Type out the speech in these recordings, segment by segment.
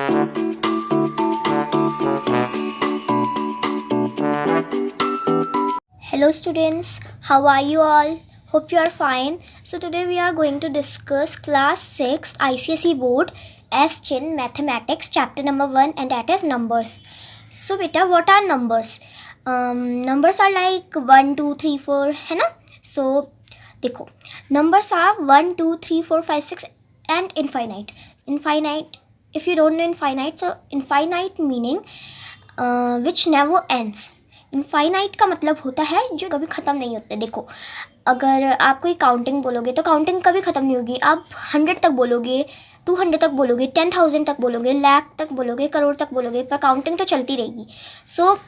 Hello students, how are you all? Hope you are fine. So today we are going to discuss class 6 ICSE board S Chin mathematics chapter number 1 and that is numbers. So beta, what are numbers? Numbers are like 1 2 3 4 है ना. So देखो, numbers are 1 2 3 4 5 6 and infinite. Infinite, if you don't know infinite, so infinite meaning which never ends. Infinite का मतलब होता है जो कभी ख़त्म नहीं होते. देखो, अगर आप कोई काउंटिंग बोलोगे तो काउंटिंग कभी ख़त्म नहीं होगी. आप 100 तक बोलोगे, 200 तक बोलोगे, 10,000 तक बोलोगे, लाख तक बोलोगे, करोड़ तक बोलोगे, पर काउंटिंग तो चलती रहेगी. So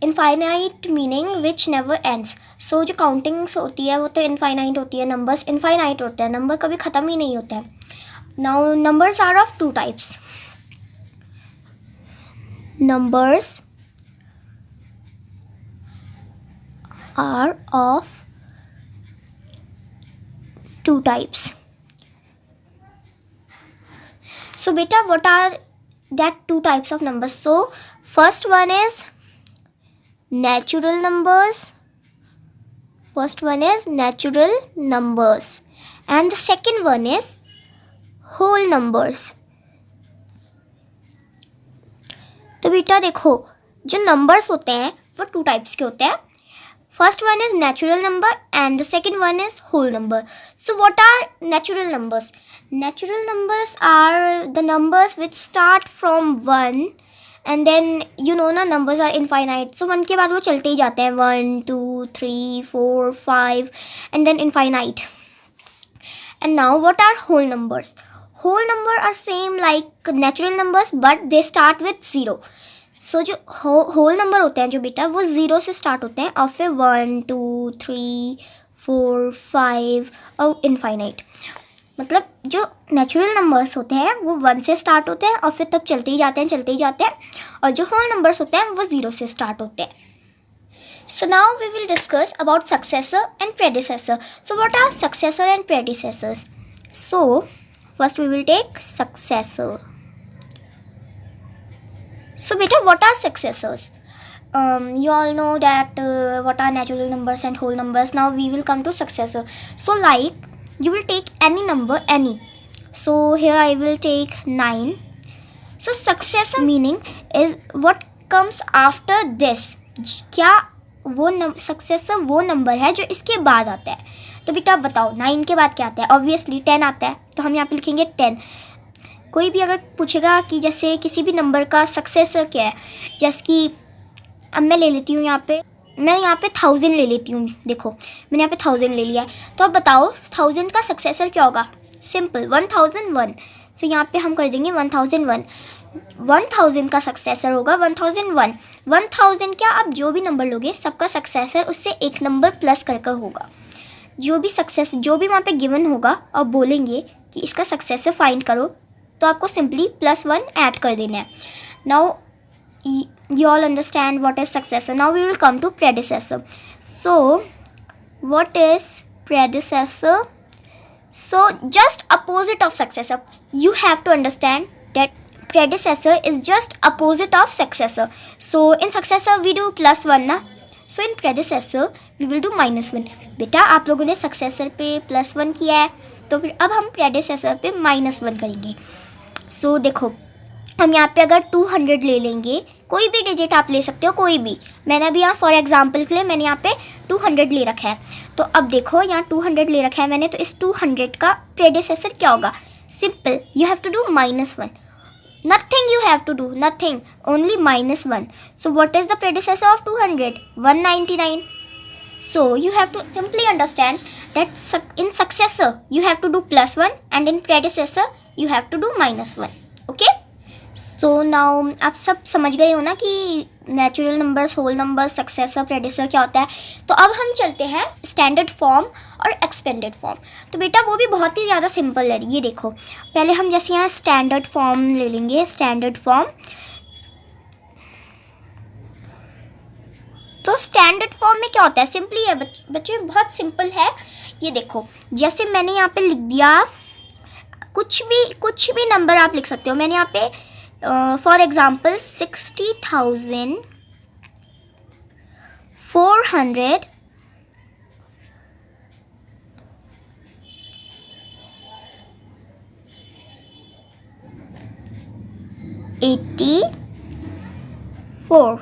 infinite meaning which never ends. So जो काउंटिंग्स होती है वो तो इनफाइनाइट होती है, नंबर्स इनफाइनाइट होते हैं, नंबर कभी ख़त्म ही नहीं होता है. Now numbers are of two types. Numbers are of two types. So beta, what are that two types of numbers? So first one is natural numbers. First one is natural numbers and the second one is whole numbers. तो बेटा देखो, जो numbers होते हैं वो two types के होते हैं. First one is natural number and the second one is whole number. So what are natural numbers? Natural numbers are the numbers which start from 1 and then you know ना, numbers are infinite. So 1 के बाद वो चलते ही जाते हैं, 1 2 3 4 5 and then infinite. And now what are whole numbers? Whole number are same like natural numbers but they start with 0. So जो whole number होते हैं जो बेटा, वो 0 से स्टार्ट होते हैं और फिर 1 2 3 4 5 और इनफाइनाइट. मतलब जो नेचुरल नंबर्स होते हैं वो 1 से स्टार्ट होते हैं और फिर तक चलते ही जाते हैं. और जो होल नंबर्स होते हैं वो 0 से स्टार्ट होते हैं. So now we will discuss about successor and predecessor. So what are successor and predecessors? So first we will take successor. So beta, what are successors? You all know that what are natural numbers and whole numbers. Now we will come to successor. So like you will take any number, any. So here I will take 9. So successor meaning is what comes after this. क्या वो successor वो number है जो इसके बाद आता है. तो बेटा आप बताओ 9 के बाद क्या आता है? ऑब्वियसली 10 आता है, तो हम यहाँ पे लिखेंगे 10. कोई भी अगर पूछेगा कि जैसे किसी भी नंबर का सक्सेसर क्या है, जैसे कि अब मैं ले लेती हूँ यहाँ पे 1000 ले लेती हूँ. देखो मैंने यहाँ पे 1000 ले लिया है, तो अब बताओ 1000 का सक्सेसर क्या होगा? सिंपल 1001. सो यहाँ पे हम कर देंगे 1001. 1000 का सक्सेसर होगा 1001. 1000 क्या, आप जो भी नंबर लोगे सबका सक्सेसर उससे एक नंबर प्लस कर होगा. जो भी वहाँ पे गिवन होगा और बोलेंगे कि इसका सक्सेसर फाइंड करो, तो आपको सिंपली +1 ऐड कर देना है. Now you all understand what is successor. Now we will come to predecessor. So what is predecessor? So just opposite of successor. You have to understand that predecessor is just opposite of successor. So in successor we do +1 ना, so in predecessor we will do -1. बेटा आप लोगों ने successor पे +1 किया है, तो फिर अब हम predecessor पे -1 करेंगे. So देखो, हम यहाँ पे अगर 200 ले लेंगे, कोई भी डिजिट आप ले सकते हो, कोई भी. मैंने अभी यहाँ फॉर एग्जांपल के लिए मैंने यहाँ पे 200 ले रखा है. तो अब देखो यहाँ 200 ले रखा है मैंने, तो इस 200 का प्रेडिसेसर क्या होगा? Simple, you have to do -1. Nothing you have to do, nothing, only -1. So what is the predecessor of 200? 199. So you have to simply understand that in successor you have to do +1 and in predecessor you have to do -1. Okay? So now आप सब समझ गए हो ना कि natural numbers, whole numbers, successor, predecessor क्या होता है. तो अब हम चलते हैं स्टैंडर्ड फॉर्म और एक्सपेंडेड फॉर्म. तो बेटा वो भी बहुत ही ज़्यादा सिंपल है. ये देखो, पहले हम जैसे यहाँ स्टैंडर्ड फॉर्म ले लेंगे. स्टैंडर्ड फॉर्म, तो स्टैंडर्ड फॉर्म में क्या होता है? सिंपली है बच्चों, बहुत सिंपल है. ये देखो, जैसे मैंने यहाँ पे लिख दिया, कुछ भी नंबर आप लिख सकते हो. मैंने यहाँ पे फॉर एग्जाम्पल 60,400 84।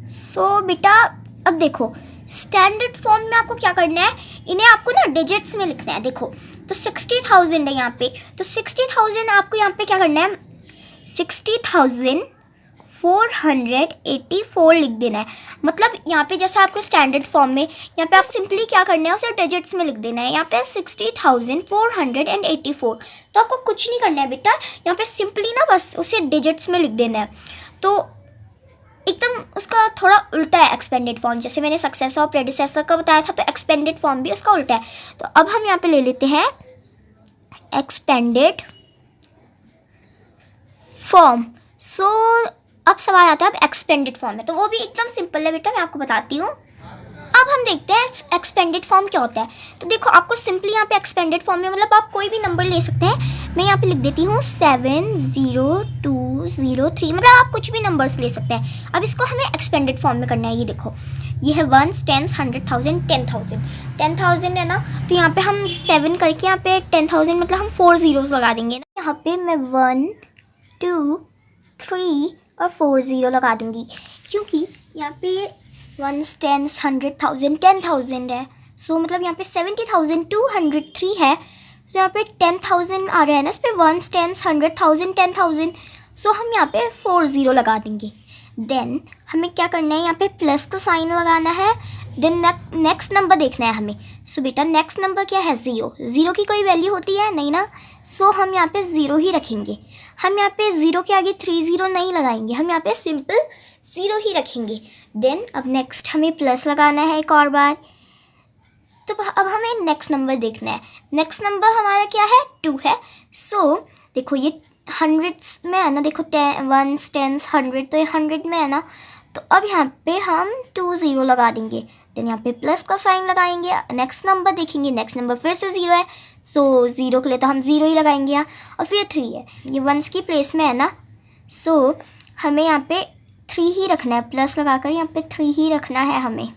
सो बेटा अब देखो स्टैंडर्ड फॉर्म में आपको क्या करना है, इन्हें आपको ना डिजिट्स में लिखना है। देखो तो 60,000 है यहाँ पे, तो 60,000 आपको यहाँ पे क्या करना है, 60,484 लिख देना है। मतलब यहाँ पे जैसे आपको स्टैंडर्ड फॉर्म में यहाँ पे आप सिंपली क्या करना है, उसे डिजिट्स में लिख देना है। यहाँ पे 60,484, तो आपको कुछ नहीं करना है बेटा, यहाँ पे सिंपली ना बस उसे डिजिट्स में लिख देना है। तो एकदम उसका थोड़ा उल्टा है एक्सपेंडेड फॉर्म, जैसे मैंने सक्सेसर और प्रेडिसेसर का बताया था, तो एक्सपेंडेड फॉर्म भी उसका उल्टा है। तो अब हम यहाँ पे ले लेते हैं एक्सपेंडेड फॉर्म। सो अब सवाल आता है अब एक्सपेंडेड फॉर्म है, तो वो भी एकदम सिंपल है बेटा, मैं आपको बताती हूँ। अब हम देखते हैं एक्सपेंडेड फॉर्म क्या होता है। तो देखो आपको सिंपली यहाँ पे एक्सपेंडेड फॉर्म में मतलब आप कोई भी नंबर ले सकते हैं। मैं यहाँ पे लिख देती हूँ 70203, मतलब आप कुछ भी नंबर्स ले सकते हैं। अब इसको हमें एक्सपेंडेड फॉर्म में करना है। ये देखो ये है 1s 10s 100,000 10,000 10,000 है ना, तो यहाँ पे हम 7 करके यहाँ पे 10,000 मतलब हम 4 zeros लगा देंगे ना। यहाँ पे मैं 1 2 3 और 4 0 लगा दूँगी, क्योंकि यहाँ पे 1s 10s 100,000 10,000 है। सो मतलब यहाँ पे 70,203 है, तो यहाँ पे 10,000 आ रहा है ना, इस पे 1s 10s 100,000 10,000। सो हम यहाँ पे 4 0 लगा देंगे। देन हमें क्या करना है, यहाँ पे प्लस का साइन लगाना है। देन नेक्स्ट नंबर देखना है हमें। सो बेटा नेक्स्ट नंबर क्या है, 0। 0 की कोई वैल्यू होती है नहीं ना, सो हम यहाँ पे 0 ही रखेंगे। हम यहाँ पे 0 के आगे 3 0 नहीं लगाएंगे, हम यहाँ पे सिंपल 0 ही रखेंगे। देन अब नेक्स्ट हमें प्लस लगाना है एक और बार। तो अब हमें नेक्स्ट नंबर देखना है। नेक्स्ट नंबर हमारा क्या है, 2 है। सो देखो ये हंड्रेड्स में है ना, देखो 1s 10s 100, तो ये 100 में है ना, तो अब यहाँ पे हम 2 0 लगा देंगे। देन यहाँ पे प्लस का साइन लगाएंगे, नेक्स्ट नंबर देखेंगे, नेक्स्ट नंबर फिर से 0 है, सो 0 के लिए तो हम 0 ही लगाएंगे यहाँ। और फिर 3 है, ये 1s की प्लेस में है ना, सो हमें यहाँ पे 3 ही रखना है, प्लस लगाकर यहाँ पे 3 ही रखना है हमें।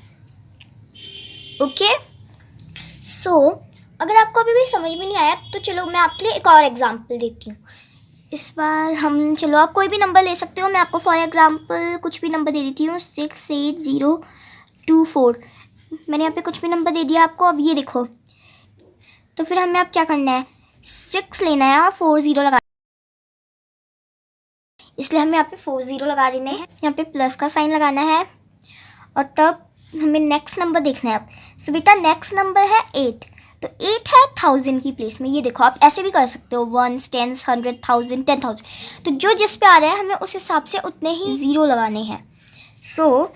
ओके सो अगर आपको अभी भी समझ में नहीं आया तो चलो मैं आपके लिए एक और एग्जाम्पल देती हूँ। इस बार हम चलो आप कोई भी नंबर ले सकते हो, मैं आपको फॉर एग्जांपल कुछ भी नंबर दे देती हूँ 68024। मैंने यहाँ पे कुछ भी नंबर दे दिया आपको। अब ये देखो, तो फिर हमें अब क्या करना है, 6 लेना है और 4 0 लगा, इसलिए हमें यहाँ पे 4 0 लगा देने हैं। यहाँ पे प्लस का साइन लगाना है और तब हमें नेक्स्ट नंबर देखना है अब। सो बेटा नेक्स्ट नंबर है 8, तो 8 है 1000 की प्लेस में। ये देखो आप ऐसे भी कर सकते हो 1s 10s 100,000 10,000, तो जो जिस पे आ रहा है हमें उस हिसाब से उतने ही 0 लगाने हैं। सो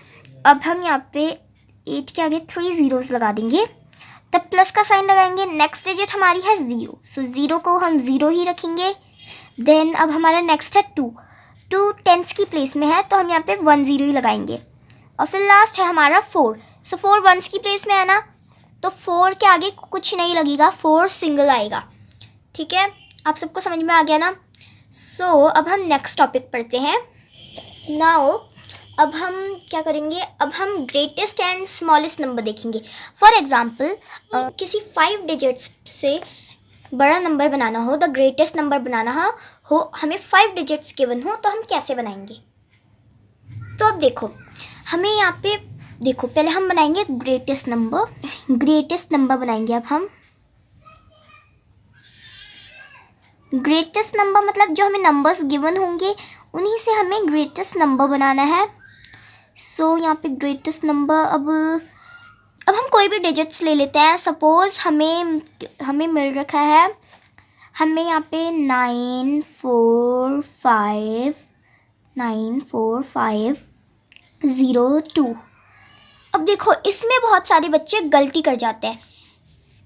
अब हम यहाँ पे 8 के आगे 3 zeros लगा देंगे, तब प्लस का साइन लगाएंगे। नेक्स्ट डिजिट हमारी है 0, सो 0 को हम 0 ही रखेंगे। देन अब हमारा नेक्स्ट है 2 10s की प्लेस में है, तो हम यहाँ पे 1 0 ही लगाएंगे। और फिर लास्ट है हमारा 4, सो 4 1s की प्लेस में है ना, तो 4 के आगे कुछ नहीं लगेगा, 4 सिंगल आएगा। ठीक है, आप सबको समझ में आ गया ना। सो अब हम नेक्स्ट टॉपिक पढ़ते हैं। नाउ अब हम क्या करेंगे, अब हम ग्रेटेस्ट एंड स्मॉलेस्ट नंबर देखेंगे। फॉर एग्जांपल किसी 5 डिजिट्स से बड़ा नंबर बनाना हो, द ग्रेटेस्ट नंबर बनाना हो, हमें 5 डिजिट्स गिवन हो, तो हम कैसे बनाएंगे। तो अब देखो हमें यहाँ पे देखो पहले हम बनाएंगे ग्रेटेस्ट नंबर बनाएंगे। अब हम ग्रेटेस्ट नंबर मतलब जो हमें नंबर्स गिवन होंगे उन्हीं से हमें ग्रेटेस्ट नंबर बनाना है। सो यहाँ पे ग्रेटेस्ट नंबर अब हम कोई भी डिजिट्स ले लेते हैं। सपोज हमें मिल रखा है, हमें यहाँ पे 94502। अब देखो इसमें बहुत सारे बच्चे गलती कर जाते हैं।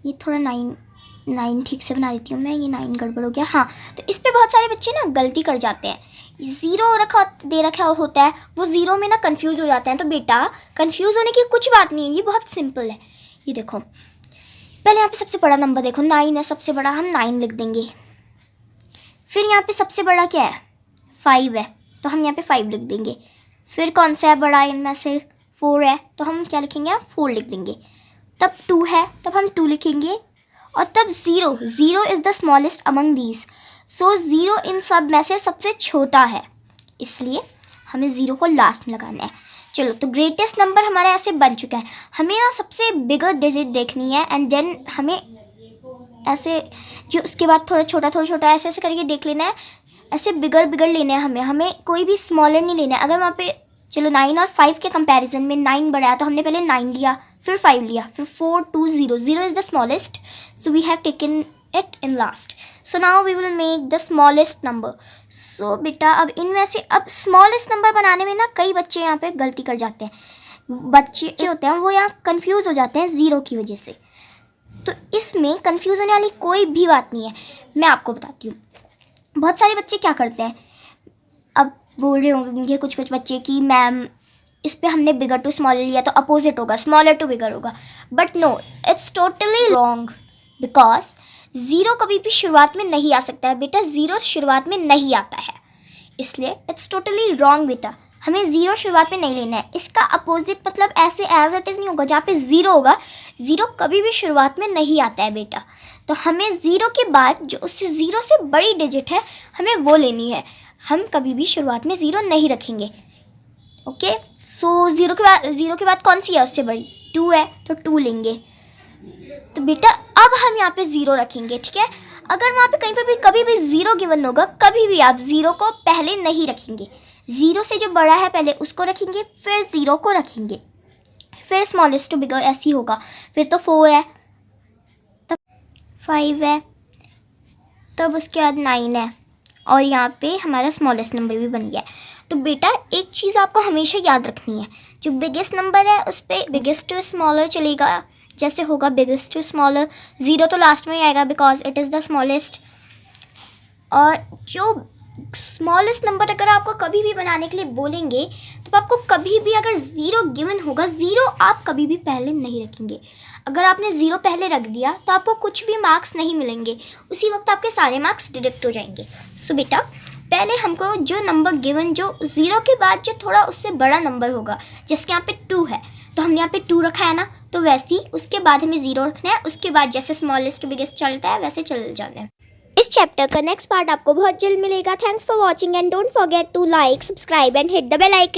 ये थोड़ा 9 ठीक से बना देती हूँ मैं, ये 9 गड़बड़ हो गया। हाँ, तो इस पे बहुत सारे बच्चे ना गलती कर जाते हैं। 0 दे रखा होता है, वो 0 में ना कंफ्यूज हो जाते हैं। तो बेटा कंफ्यूज होने की कुछ बात नहीं है, ये बहुत सिंपल है। ये देखो पहले यहाँ पे सबसे बड़ा नंबर देखो 9 है, सबसे बड़ा हम 9 लिख देंगे। फिर यहाँ पे सबसे बड़ा क्या है 5 है तो हम यहाँ पे 5 लिख देंगे। फिर कौन सा है बड़ा इनमें से? 4 है तो हम क्या लिखेंगे? 4 लिख देंगे। तब 2 है तब हम 2 लिखेंगे। और तब 0 is the smallest among these. So 0 इन सब में से सबसे छोटा है, इसलिए हमें 0 को लास्ट में लगाना है। चलो, तो ग्रेटेस्ट नंबर हमारा ऐसे बन चुका है। हमें ना सबसे बिगर डिजिट देखनी है एंड देन हमें ऐसे जो उसके बाद थोड़ा छोटा ऐसे ऐसे करके देख लेना है। ऐसे बिगर लेना है हमें कोई भी स्मॉलर नहीं लेना है। अगर वहाँ पे चलो 9 और 5 के कंपैरिजन में 9 बड़ा है तो हमने पहले 9 लिया, फिर 5 लिया, फिर 4 2 0 0 is the smallest, so we have taken it in last. So now we will make the smallest number. So बेटा अब इनमें से अब स्मॉलेस्ट नंबर बनाने में ना कई बच्चे यहाँ पे गलती कर जाते हैं। बच्चे होते हैं वो यहाँ कंफ्यूज हो जाते हैं 0 की वजह से। तो इसमें कंफ्यूज होने वाली कोई भी बात नहीं है, मैं आपको बताती हूँ। बहुत सारे बच्चे क्या करते हैं, अब बोल रहे होंगे कुछ बच्चे कि मैम इस पे हमने बिगर टू स्मॉलर लिया तो अपोजिट होगा, स्मॉलर टू बिगर होगा। But no, it's totally wrong, because 0 कभी भी शुरुआत में नहीं आ सकता है बेटा। 0 शुरुआत में नहीं आता है, इसलिए इट्स टोटली रॉन्ग बेटा। हमें 0 शुरुआत में नहीं लेना है। इसका अपोजिट मतलब ऐसे एज इट इज़ नहीं होगा। जहाँ पे 0 होगा, 0 कभी भी शुरुआत में नहीं आता है बेटा। तो हमें 0 के बाद जो उससे 0 से बड़ी डिजिट है हमें वो लेनी है। हम कभी भी शुरुआत में 0 नहीं रखेंगे। ओके, सो 0 के बाद कौन सी है उससे बड़ी? 2 है तो 2 लेंगे। तो बेटा अब हम यहाँ पे 0 रखेंगे, ठीक है। अगर वहाँ पे कहीं पे भी कभी भी 0 गिवन होगा, कभी भी आप 0 को पहले नहीं रखेंगे। 0 से जो बड़ा है पहले उसको रखेंगे, फिर 0 को रखेंगे, फिर स्मॉलेस्ट टू बिगर ऐसी होगा। फिर तो 4 है, तब 5 है, तब उसके बाद 9 है, और यहाँ पे हमारा स्मॉलेस्ट नंबर भी बन गया है। तो बेटा एक चीज़ आपको हमेशा याद रखनी है, जो बिगेस्ट नंबर है उस पर बिगेस्ट टू स्मॉलर चलेगा। जैसे होगा बिगेस्ट टू स्मॉलर, 0 तो लास्ट में ही आएगा because it is the smallest. और जो स्मॉलेस्ट नंबर अगर आपको कभी भी बनाने के लिए बोलेंगे तो आपको कभी भी अगर 0 गिवन होगा, 0 आप कभी भी पहले नहीं रखेंगे। अगर आपने 0 पहले रख दिया तो आपको कुछ भी मार्क्स नहीं मिलेंगे, उसी वक्त आपके सारे मार्क्स डिडक्ट हो जाएंगे। सो बेटा पहले हमको जो नंबर गिवन, जो 0 के बाद जो थोड़ा उससे बड़ा नंबर होगा, जैसे यहाँ पे 2 है तो हमने यहाँ पे 2 रखा है ना, तो वैसे ही उसके बाद हमें 0 रखना है। उसके बाद जैसे स्मॉलेस्ट टू बिगेस्ट चलता है वैसे चल जाना है। इस चैप्टर का नेक्स्ट पार्ट आपको बहुत जल्द मिलेगा। Thanks for watching and don't forget to like, subscribe and hit the bell icon.